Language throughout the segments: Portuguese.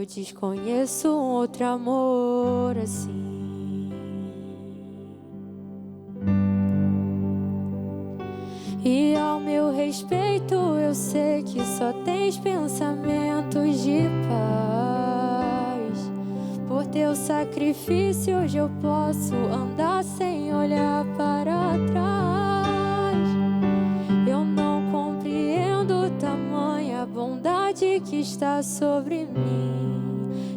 Eu desconheço um outro amor assim. E ao meu respeito eu sei que só tens pensamentos de paz. Por teu sacrifício hoje eu posso andar sem olhar para trás. Eu não compreendo tamanha bondade que está sobre mim.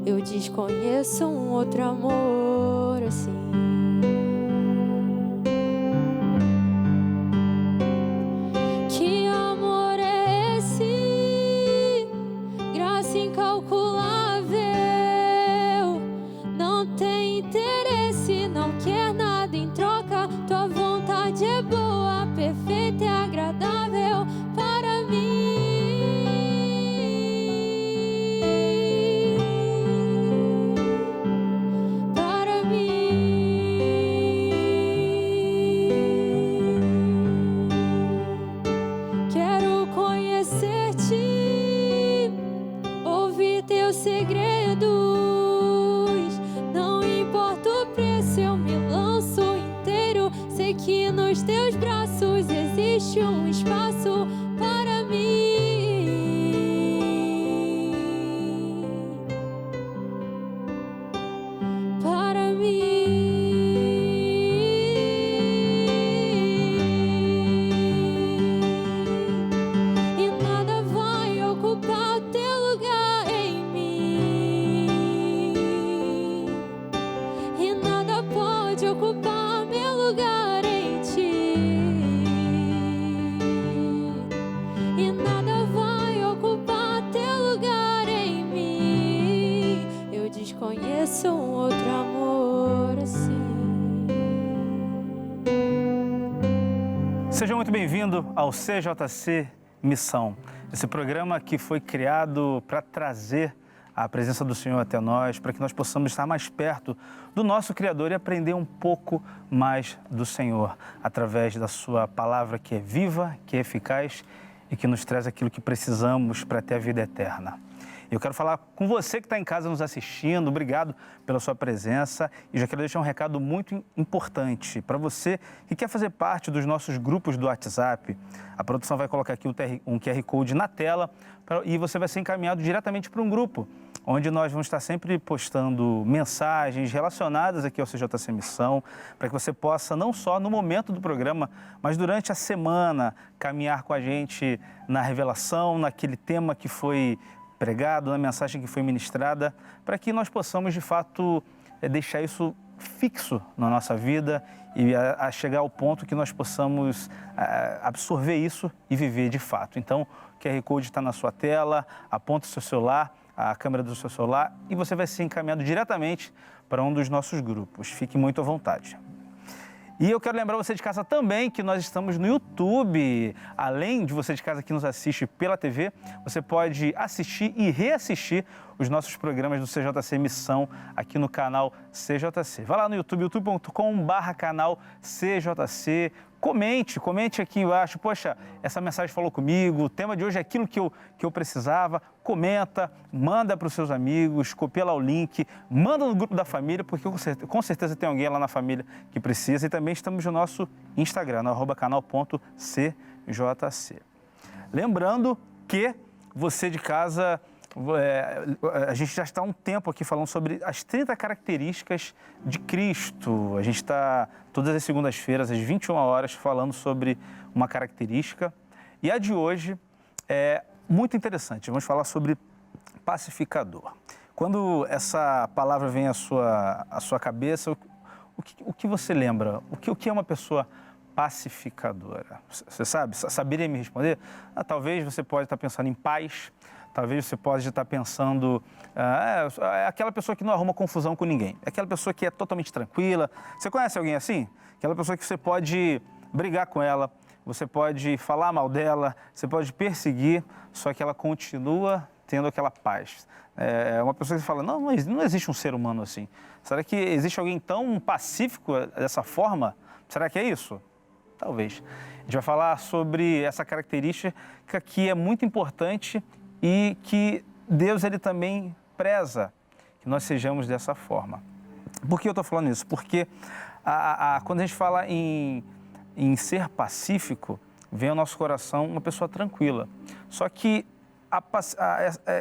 Eu desconheço um outro amor assim. Que amor é esse? Graça incalculável. Não tem interesse, não quer nada em troca. Tua vontade é boa, perfeita e agradável para mim. Para mim. Quero conhecer-te, ouvir teus segredos. Não importa o preço, eu me lanço inteiro. Sei que nos teus braços existe um espaço para mim. Para mim. E nada vai ocupar teu lugar em mim. E nada pode ocupar meu lugar em ti. E nada vai ocupar teu lugar em mim. Eu desconheço um outro amor assim. Seja muito bem-vindo ao CJC Missão, esse programa que foi criado para trazer a presença do Senhor até nós, para que nós possamos estar mais perto do nosso Criador e aprender um pouco mais do Senhor, através da sua palavra que é viva, que é eficaz e que nos traz aquilo que precisamos para ter a vida eterna. Eu quero falar com você que está em casa nos assistindo, obrigado pela sua presença e já quero deixar um recado muito importante para você que quer fazer parte dos nossos grupos do WhatsApp. A produção vai colocar aqui um QR Code na tela e você vai ser encaminhado diretamente para um grupo, onde nós vamos estar sempre postando mensagens relacionadas aqui ao CJC Missão, para que você possa, não só no momento do programa, mas durante a semana, caminhar com a gente na revelação, naquele tema que foi pregado, na mensagem que foi ministrada, para que nós possamos, de fato, deixar isso fixo na nossa vida e a chegar ao ponto que nós possamos absorver isso e viver de fato. Então, o QR Code está na sua tela, aponta o seu celular, a câmera do seu celular e você vai ser encaminhado diretamente para um dos nossos grupos. Fique muito à vontade. E eu quero lembrar você de casa também que nós estamos no YouTube. Além de você de casa que nos assiste pela TV, você pode assistir e reassistir os nossos programas do CJC Missão aqui no canal CJC. Vai lá no YouTube, youtube.com/canal CJC. Comente aqui embaixo, poxa, essa mensagem falou comigo, o tema de hoje é aquilo que eu precisava. Comenta, manda para os seus amigos, copia lá o link, manda no grupo da família, porque com certeza tem alguém lá na família que precisa. E também estamos no nosso Instagram, no @canal.cjc. Lembrando que você de casa, a gente já está há um tempo aqui falando sobre as 30 características de Cristo. A gente está todas as segundas-feiras, às 21 horas, falando sobre uma característica. E a de hoje é muito interessante. Vamos falar sobre pacificador. Quando essa palavra vem à sua cabeça, o que você lembra? O que é uma pessoa pacificadora? Você saberia me responder? Talvez você pode estar pensando em paz. Talvez você pode estar pensando, é aquela pessoa que não arruma confusão com ninguém. É aquela pessoa que é totalmente tranquila. Você conhece alguém assim? Aquela pessoa que você pode brigar com ela, você pode falar mal dela, você pode perseguir, só que ela continua tendo aquela paz. É uma pessoa que fala, não existe um ser humano assim. Será que existe alguém tão pacífico dessa forma? Será que é isso? Talvez. A gente vai falar sobre essa característica que é muito importante e que Deus ele também preza que nós sejamos dessa forma. Por que eu estou falando isso? Porque quando a gente fala em ser pacífico, vem ao nosso coração uma pessoa tranquila. Só que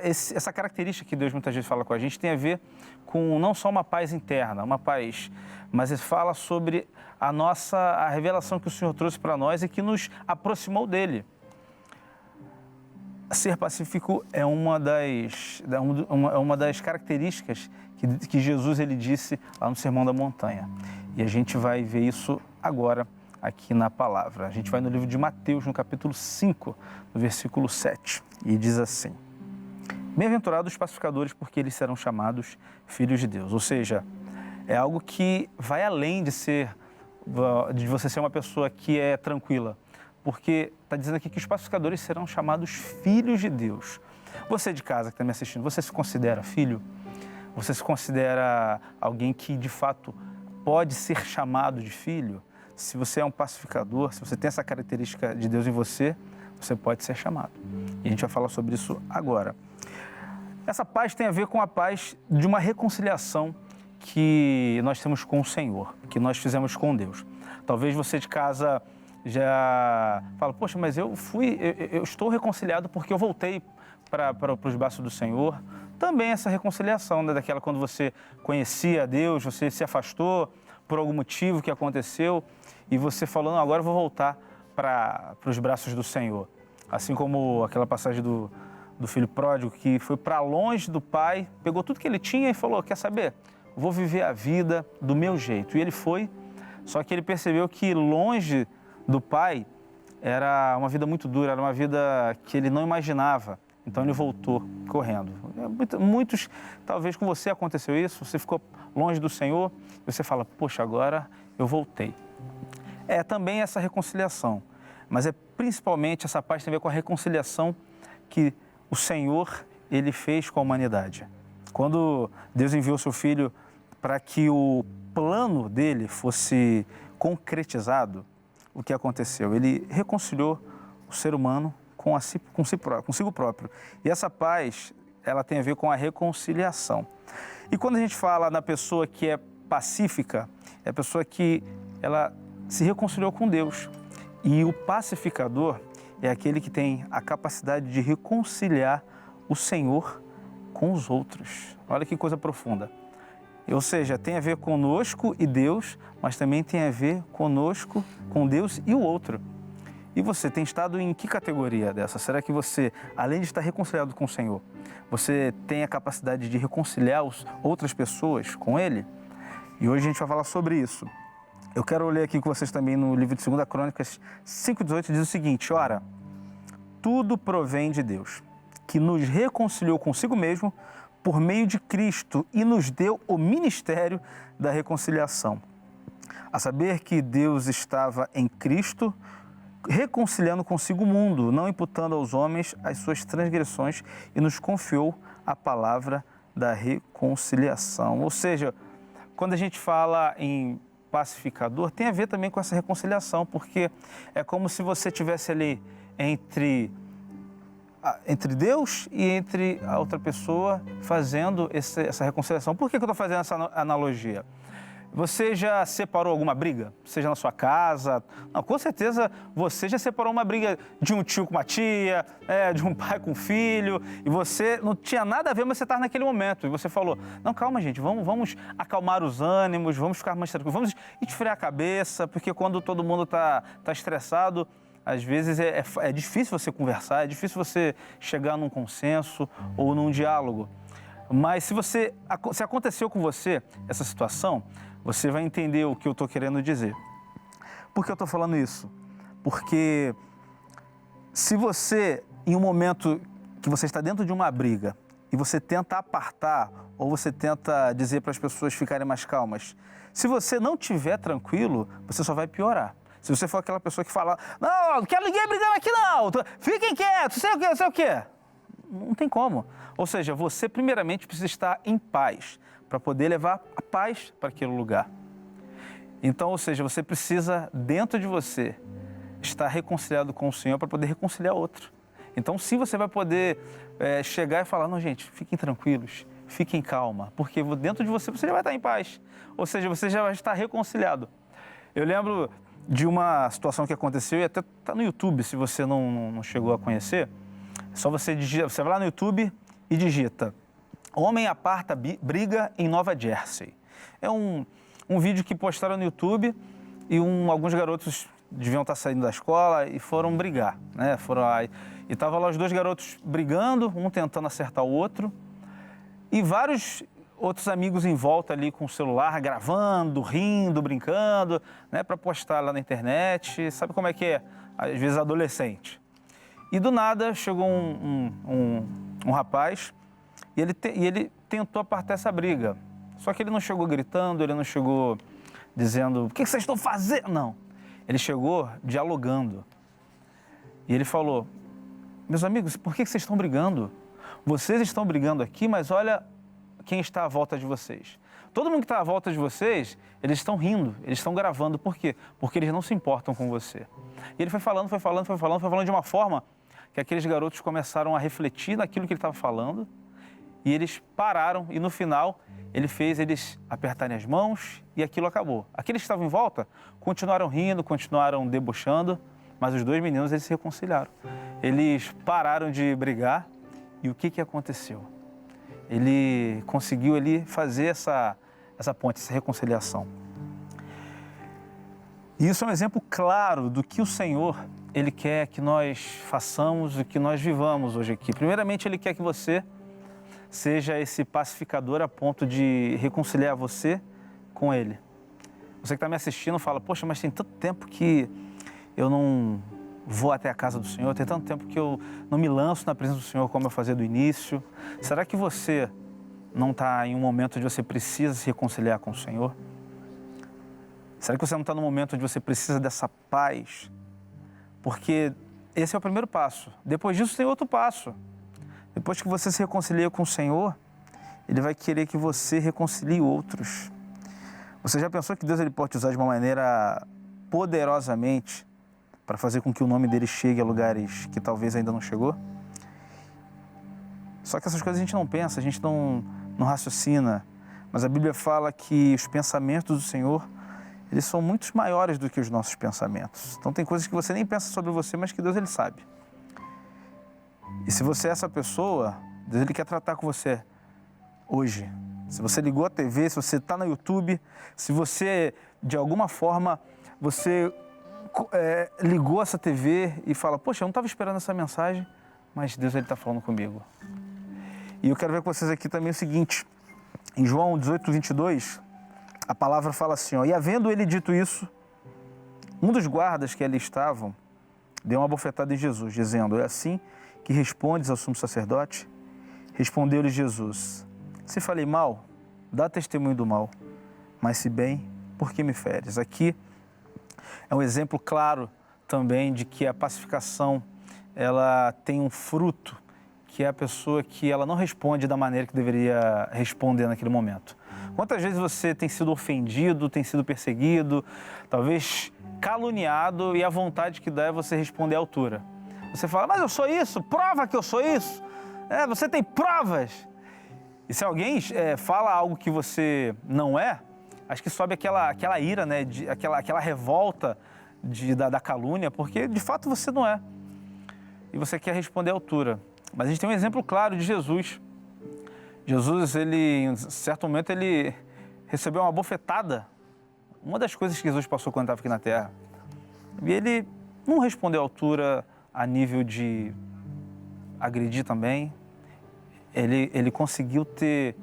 essa característica que Deus muitas vezes fala com a gente tem a ver com não só uma paz interna, uma paz, mas ele fala sobre a revelação que o Senhor trouxe para nós e que nos aproximou dele. Ser pacífico é uma das características que Jesus ele disse lá no Sermão da Montanha. E a gente vai ver isso agora aqui na palavra. A gente vai no livro de Mateus, no capítulo 5, no versículo 7. E diz assim: Bem-aventurados os pacificadores, porque eles serão chamados filhos de Deus. Ou seja, é algo que vai além de você ser uma pessoa que é tranquila. Porque está dizendo aqui que os pacificadores serão chamados filhos de Deus. Você de casa que está me assistindo, você se considera filho? Você se considera alguém que de fato pode ser chamado de filho? Se você é um pacificador, se você tem essa característica de Deus em você, você pode ser chamado. E a gente vai falar sobre isso agora. Essa paz tem a ver com a paz de uma reconciliação que nós temos com o Senhor, que nós fizemos com Deus. Talvez você de casa já fala, poxa, mas eu estou reconciliado porque eu voltei para os braços do Senhor. Também essa reconciliação, né, daquela quando você conhecia Deus, você se afastou por algum motivo que aconteceu e você falou, não, agora eu vou voltar para os braços do Senhor. Assim como aquela passagem do filho pródigo que foi para longe do pai, pegou tudo que ele tinha e falou, quer saber? Vou viver a vida do meu jeito. E ele foi, só que ele percebeu que longe do pai era uma vida muito dura, era uma vida que ele não imaginava. Então ele voltou correndo. Muitos, talvez com você aconteceu isso, você ficou longe do Senhor e você fala, poxa, agora eu voltei. É também essa reconciliação, mas é principalmente essa parte tem a ver com a reconciliação que o Senhor, ele fez com a humanidade. Quando Deus enviou seu Filho para que o plano dele fosse concretizado, o que aconteceu? Ele reconciliou o ser humano consigo próprio. E essa paz, ela tem a ver com a reconciliação. E quando a gente fala na pessoa que é pacífica, é a pessoa que ela se reconciliou com Deus. E o pacificador é aquele que tem a capacidade de reconciliar o Senhor com os outros. Olha que coisa profunda. Ou seja, tem a ver conosco e Deus, mas também tem a ver conosco, com Deus e o outro. E você tem estado em que categoria dessa? Será que você, além de estar reconciliado com o Senhor, você tem a capacidade de reconciliar outras pessoas com Ele? E hoje a gente vai falar sobre isso. Eu quero ler aqui com vocês também no livro de 2 Crônicas 5:18, diz o seguinte, ora, tudo provém de Deus, que nos reconciliou consigo mesmo por meio de Cristo e nos deu o ministério da reconciliação. A saber que Deus estava em Cristo, reconciliando consigo o mundo, não imputando aos homens as suas transgressões e nos confiou a palavra da reconciliação. Ou seja, quando a gente fala em pacificador, tem a ver também com essa reconciliação, porque é como se você estivesse ali entre Deus e entre a outra pessoa fazendo essa reconciliação. Por que eu estou fazendo essa analogia? Você já separou alguma briga? Seja na sua casa? Não, com certeza você já separou uma briga de um tio com uma tia, de um pai com um filho, e você não tinha nada a ver, mas você estava naquele momento. E você falou, não, calma gente, vamos acalmar os ânimos, vamos ficar mais tranquilos, vamos esfriar a cabeça, porque quando todo mundo está estressado, às vezes é difícil você conversar, é difícil você chegar num consenso ou num diálogo. Mas se aconteceu com você essa situação, você vai entender o que eu estou querendo dizer. Por que eu estou falando isso? Porque se você, em um momento que você está dentro de uma briga e você tenta apartar ou você tenta dizer para as pessoas ficarem mais calmas, se você não estiver tranquilo, você só vai piorar. Se você for aquela pessoa que fala, não quero ninguém brigando aqui não, fiquem quietos, sei o quê. Não tem como. Ou seja, você primeiramente precisa estar em paz para poder levar a paz para aquele lugar. Então, ou seja, você precisa, dentro de você, estar reconciliado com o Senhor para poder reconciliar outro. Então, sim, você vai poder chegar e falar, não, gente, fiquem tranquilos, fiquem calma, porque dentro de você já vai estar em paz. Ou seja, você já vai estar reconciliado. Eu lembro de uma situação que aconteceu, e até está no YouTube, se você não chegou a conhecer. É só você vai lá no YouTube e digita: homem aparta briga em Nova Jersey. É um vídeo que postaram no YouTube e alguns garotos deviam estar saindo da escola e foram brigar, né? E estavam lá os dois garotos brigando, um tentando acertar o outro, e vários outros amigos em volta ali com o celular, gravando, rindo, brincando, né? Para postar lá na internet. Sabe como é que é? Às vezes adolescente. E do nada chegou um rapaz e ele tentou apartar essa briga. Só que ele não chegou gritando, ele não chegou dizendo: o que vocês estão fazendo? Não. Ele chegou dialogando. E ele falou: meus amigos, por que vocês estão brigando? Vocês estão brigando aqui, mas olha quem está à volta de vocês. Todo mundo que está à volta de vocês, eles estão rindo, eles estão gravando. Por quê? Porque eles não se importam com você. E ele foi falando de uma forma que aqueles garotos começaram a refletir naquilo que ele estava falando, e eles pararam, e no final ele fez eles apertarem as mãos e aquilo acabou. Aqueles que estavam em volta continuaram rindo, continuaram debochando, mas os dois meninos eles se reconciliaram. Eles pararam de brigar e o que aconteceu? Ele conseguiu ali fazer essa ponte, essa reconciliação. E isso é um exemplo claro do que o Senhor Ele quer que nós façamos, o que nós vivamos hoje aqui. Primeiramente, Ele quer que você seja esse pacificador a ponto de reconciliar você com Ele. Você que está me assistindo fala: poxa, mas tem tanto tempo que eu não vou até a casa do Senhor, tem tanto tempo que eu não me lanço na presença do Senhor como eu fazia do início. Será que você não está em um momento onde você precisa se reconciliar com o Senhor? Será que você não está no momento onde você precisa dessa paz? Porque esse é o primeiro passo. Depois disso tem outro passo. Depois que você se reconcilia com o Senhor, Ele vai querer que você reconcilie outros. Você já pensou que Deus ele pode te usar de uma maneira poderosamente para fazer com que o nome dele chegue a lugares que talvez ainda não chegou? Só que essas coisas a gente não pensa, a gente não raciocina. Mas a Bíblia fala que os pensamentos do Senhor, eles são muito maiores do que os nossos pensamentos. Então tem coisas que você nem pensa sobre você, mas que Deus ele sabe. E se você é essa pessoa, Deus ele quer tratar com você hoje. Se você ligou a TV, se você está no YouTube, se você, de alguma forma, você ligou essa TV e fala: poxa, eu não estava esperando essa mensagem, mas Deus está falando comigo. E eu quero ver com vocês aqui também o seguinte, em João 18, 22, a palavra fala assim, e havendo ele dito isso, um dos guardas que ali estavam deu uma bofetada em Jesus, dizendo: é assim que respondes ao sumo sacerdote? Respondeu-lhe Jesus: se falei mal, dá testemunho do mal, mas se bem, por que me feres? Aqui é um exemplo claro também de que a pacificação, ela tem um fruto, que é a pessoa que ela não responde da maneira que deveria responder naquele momento. Quantas vezes você tem sido ofendido, tem sido perseguido, talvez caluniado, e a vontade que dá é você responder à altura. Você fala: mas eu sou isso, prova que eu sou isso. Você tem provas. E se alguém fala algo que você não é, acho que sobe aquela ira, né? Aquela revolta da calúnia, porque de fato você não é. E você quer responder à altura. Mas a gente tem um exemplo claro de Jesus. Jesus, em certo momento, ele recebeu uma bofetada. Uma das coisas que Jesus passou quando estava aqui na Terra. E ele não respondeu à altura a nível de agredir também. Ele conseguiu ter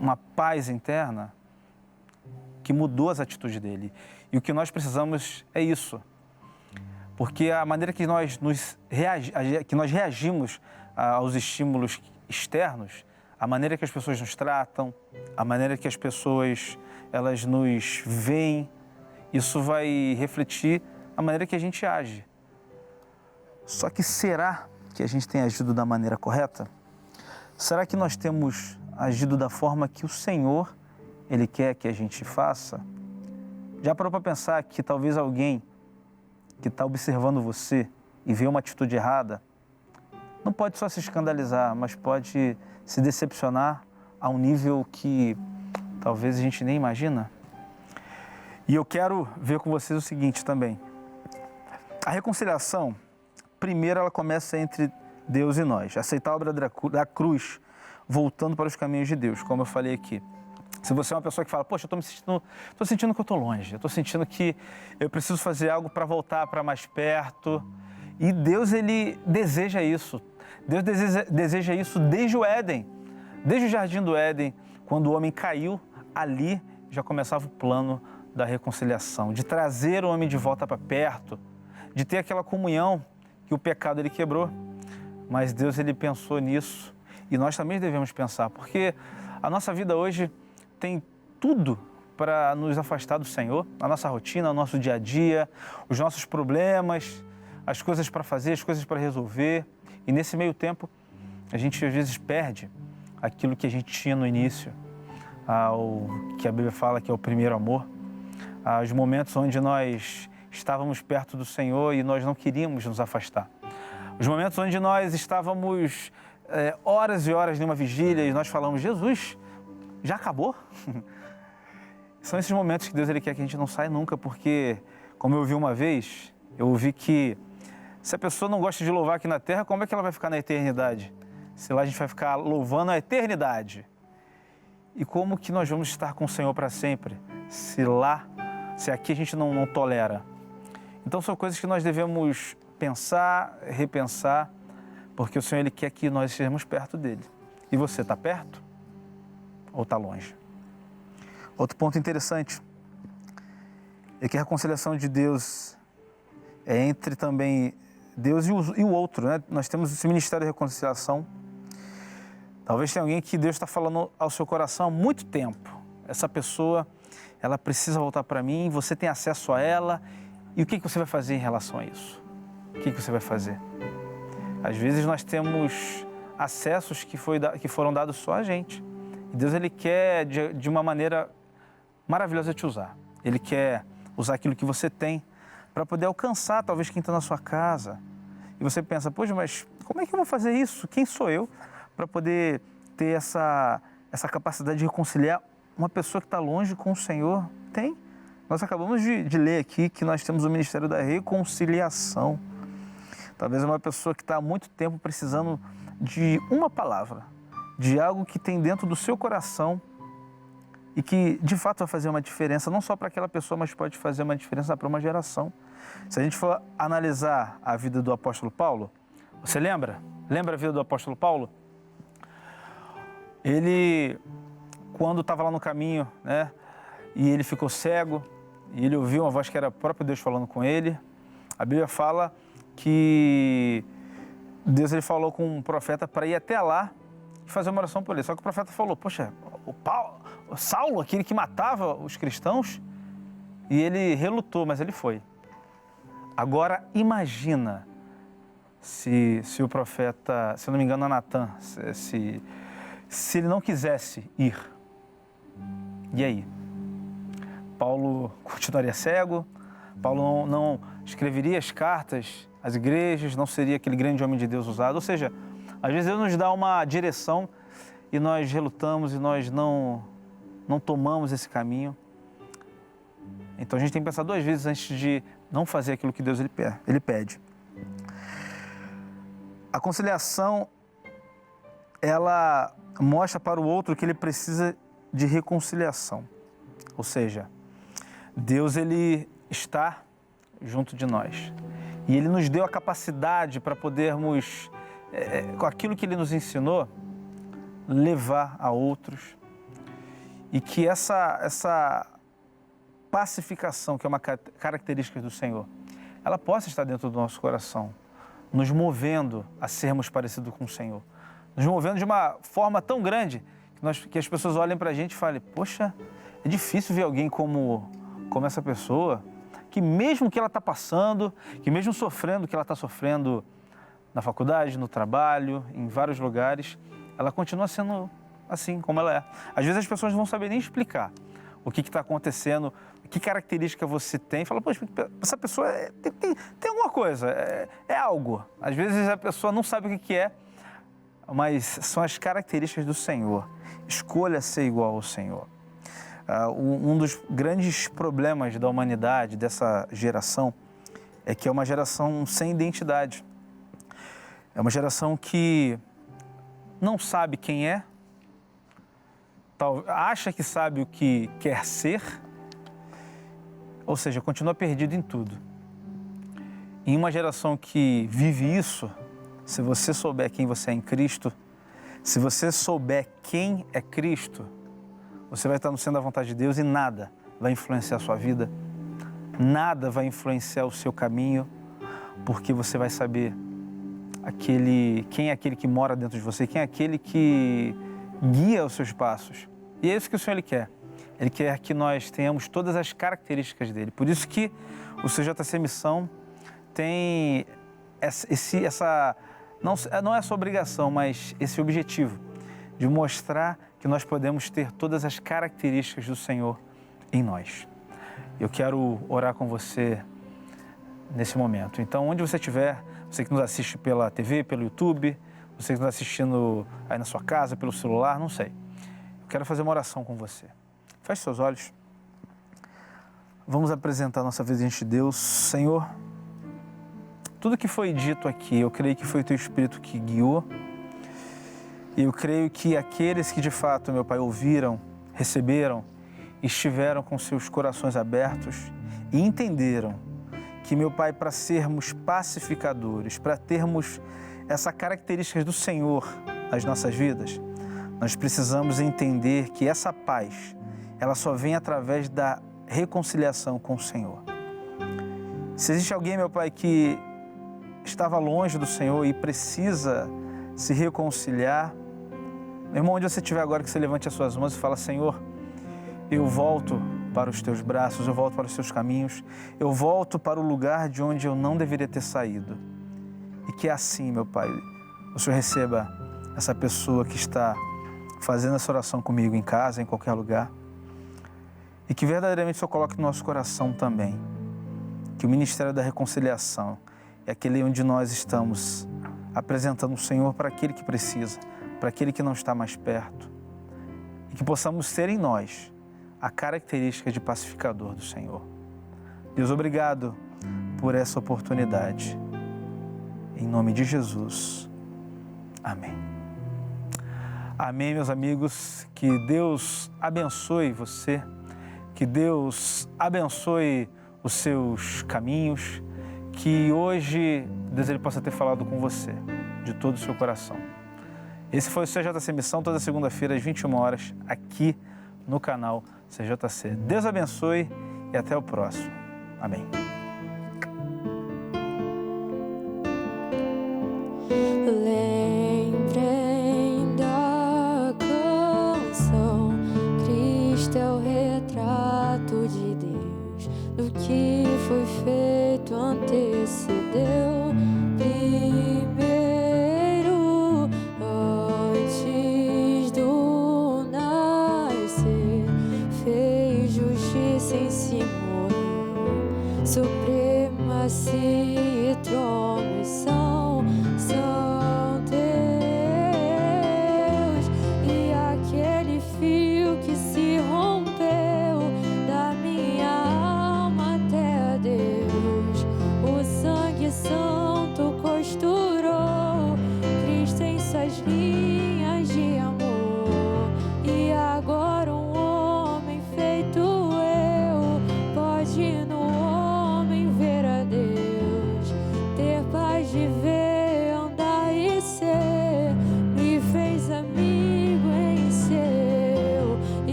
uma paz interna que mudou as atitudes dele. E o que nós precisamos é isso. Porque a maneira que nós reagimos aos estímulos externos, a maneira que as pessoas nos tratam, a maneira que as pessoas elas nos veem, isso vai refletir a maneira que a gente age. Só que será que a gente tem agido da maneira correta? Será que nós temos agido da forma que o Senhor Ele quer que a gente faça? Já parou para pensar que talvez alguém que está observando você e vê uma atitude errada, não pode só se escandalizar, mas pode se decepcionar a um nível que talvez a gente nem imagina. E eu quero ver com vocês o seguinte também. A reconciliação, primeiro ela começa entre Deus e nós. Aceitar a obra da cruz, voltando para os caminhos de Deus, como eu falei aqui. Se você é uma pessoa que fala, poxa, eu estou sentindo que eu estou longe, eu estou sentindo que eu preciso fazer algo para voltar para mais perto. E Deus, Ele deseja isso. Deus deseja isso desde o Éden, desde o Jardim do Éden, quando o homem caiu, ali já começava o plano da reconciliação, de trazer o homem de volta para perto, de ter aquela comunhão que o pecado ele quebrou. Mas Deus ele pensou nisso e nós também devemos pensar, porque a nossa vida hoje tem tudo para nos afastar do Senhor, a nossa rotina, o nosso dia a dia, os nossos problemas, as coisas para fazer, as coisas para resolver. E nesse meio tempo, a gente às vezes perde aquilo que a gente tinha no início, o que a Bíblia fala que é o primeiro amor, os momentos onde nós estávamos perto do Senhor e nós não queríamos nos afastar. Os momentos onde nós estávamos horas e horas numa vigília e nós falamos, Jesus, já acabou? São esses momentos que Deus ele quer que a gente não saia nunca, porque, como eu ouvi uma vez, eu ouvi que se a pessoa não gosta de louvar aqui na terra, como é que ela vai ficar na eternidade? Se lá a gente vai ficar louvando a eternidade. E como que nós vamos estar com o Senhor para sempre, se aqui a gente não tolera? Então são coisas que nós devemos pensar, repensar, porque o Senhor ele quer que nós estejamos perto dele. E você está perto ou está longe? Outro ponto interessante é que a reconciliação de Deus é entre também Deus e o outro, né? Nós temos esse ministério de reconciliação. Talvez tenha alguém que Deus está falando ao seu coração há muito tempo. Essa pessoa, ela precisa voltar para mim, você tem acesso a ela. E o que você vai fazer em relação a isso? O que você vai fazer? Às vezes nós temos acessos que foram dados só a gente. E Deus ele quer, de uma maneira maravilhosa, te usar. Ele quer usar aquilo que você tem para poder alcançar, talvez, quem está na sua casa. E você pensa, poxa, mas como é que eu vou fazer isso? Quem sou eu para poder ter essa capacidade de reconciliar uma pessoa que está longe com o Senhor? Tem. Nós acabamos de ler aqui que nós temos o Ministério da Reconciliação. Talvez uma pessoa que está há muito tempo precisando de uma palavra, de algo que tem dentro do seu coração e que, de fato, vai fazer uma diferença, não só para aquela pessoa, mas pode fazer uma diferença para uma geração. Se a gente for analisar a vida do apóstolo Paulo, você lembra? Lembra a vida do apóstolo Paulo? Ele, quando estava lá no caminho, né, e ele ficou cego, e ele ouviu uma voz que era o próprio Deus falando com ele. A Bíblia fala que Deus ele falou com um profeta para ir até lá e fazer uma oração por ele. Só que o profeta falou, poxa, o Saulo, aquele que matava os cristãos, e ele relutou, mas ele foi. Agora imagina se o profeta, se eu não me engano, é Natan, se ele não quisesse ir. E aí? Paulo continuaria cego, Paulo não escreveria as cartas às igrejas, não seria aquele grande homem de Deus usado. Ou seja, às vezes Deus nos dá uma direção e nós relutamos e nós não tomamos esse caminho. Então a gente tem que pensar duas vezes antes de não fazer aquilo que Deus ele pede. A conciliação, ela mostra para o outro que ele precisa de reconciliação. Ou seja, Deus ele está junto de nós e Ele nos deu a capacidade para podermos, com aquilo que Ele nos ensinou, levar a outros e que essa pacificação, que é uma característica do Senhor, ela possa estar dentro do nosso coração, nos movendo a sermos parecidos com o Senhor, nos movendo de uma forma tão grande que as pessoas olhem para a gente e falem, poxa, é difícil ver alguém como essa pessoa, que mesmo que ela está passando, que mesmo sofrendo o que ela está sofrendo na faculdade, no trabalho, em vários lugares, ela continua sendo assim como ela é. Às vezes as pessoas não vão saber nem explicar o que está acontecendo, que característica você tem. Fala, poxa, essa pessoa tem alguma coisa, é algo. Às vezes a pessoa não sabe o que é, mas são as características do Senhor. Escolha ser igual ao Senhor. Um dos grandes problemas da humanidade, dessa geração, é que é uma geração sem identidade. É uma geração que não sabe quem é, acha que sabe o que quer ser, ou seja, continua perdido em tudo. Em uma geração que vive isso, se você souber quem você é em Cristo, se você souber quem é Cristo, você vai estar no centro da vontade de Deus e nada vai influenciar a sua vida, nada vai influenciar o seu caminho, porque você vai saber quem é aquele que mora dentro de você, quem é aquele que guia os seus passos. E é isso que o Senhor Ele quer. Ele quer que nós tenhamos todas as características dele. Por isso que o CJC Missão tem não é essa obrigação, mas esse objetivo de mostrar que nós podemos ter todas as características do Senhor em nós. Eu quero orar com você nesse momento. Então, onde você estiver, você que nos assiste pela TV, pelo YouTube, você que nos assistindo aí na sua casa, pelo celular, não sei. Eu quero fazer uma oração com você. Feche seus olhos. Vamos apresentar a nossa vida diante de Deus. Senhor, tudo que foi dito aqui, eu creio que foi o Teu Espírito que guiou. E eu creio que aqueles que de fato, meu Pai, ouviram, receberam, estiveram com seus corações abertos e entenderam que, meu Pai, para sermos pacificadores, para termos essa característica do Senhor nas nossas vidas, nós precisamos entender que essa paz, ela só vem através da reconciliação com o Senhor. Se existe alguém, meu Pai, que estava longe do Senhor e precisa se reconciliar, meu irmão, onde você estiver agora, que você levante as suas mãos e fala: Senhor, eu volto para os Teus braços, eu volto para os Teus caminhos, eu volto para o lugar de onde eu não deveria ter saído. E que assim, meu Pai, o Senhor receba essa pessoa que está fazendo essa oração comigo em casa, em qualquer lugar, e que verdadeiramente o Senhor coloque no nosso coração também que o Ministério da Reconciliação é aquele onde nós estamos apresentando o Senhor para aquele que precisa, para aquele que não está mais perto, e que possamos ter em nós a característica de pacificador do Senhor. Deus, obrigado por essa oportunidade. Em nome de Jesus. Amém. Amém, meus amigos. Que Deus abençoe você, que Deus abençoe os seus caminhos, que hoje Deus ele possa ter falado com você de todo o seu coração. Esse foi o CJC Missão, toda segunda-feira às 21 horas, aqui no canal CJC. Deus abençoe e até o próximo. Amém. Lembrem da canção, Cristo é o retrato de Deus, do que foi feito antecedeu primeiro, antes do nascer, fez justiça em si, morreu, supremacia e trono e sangue.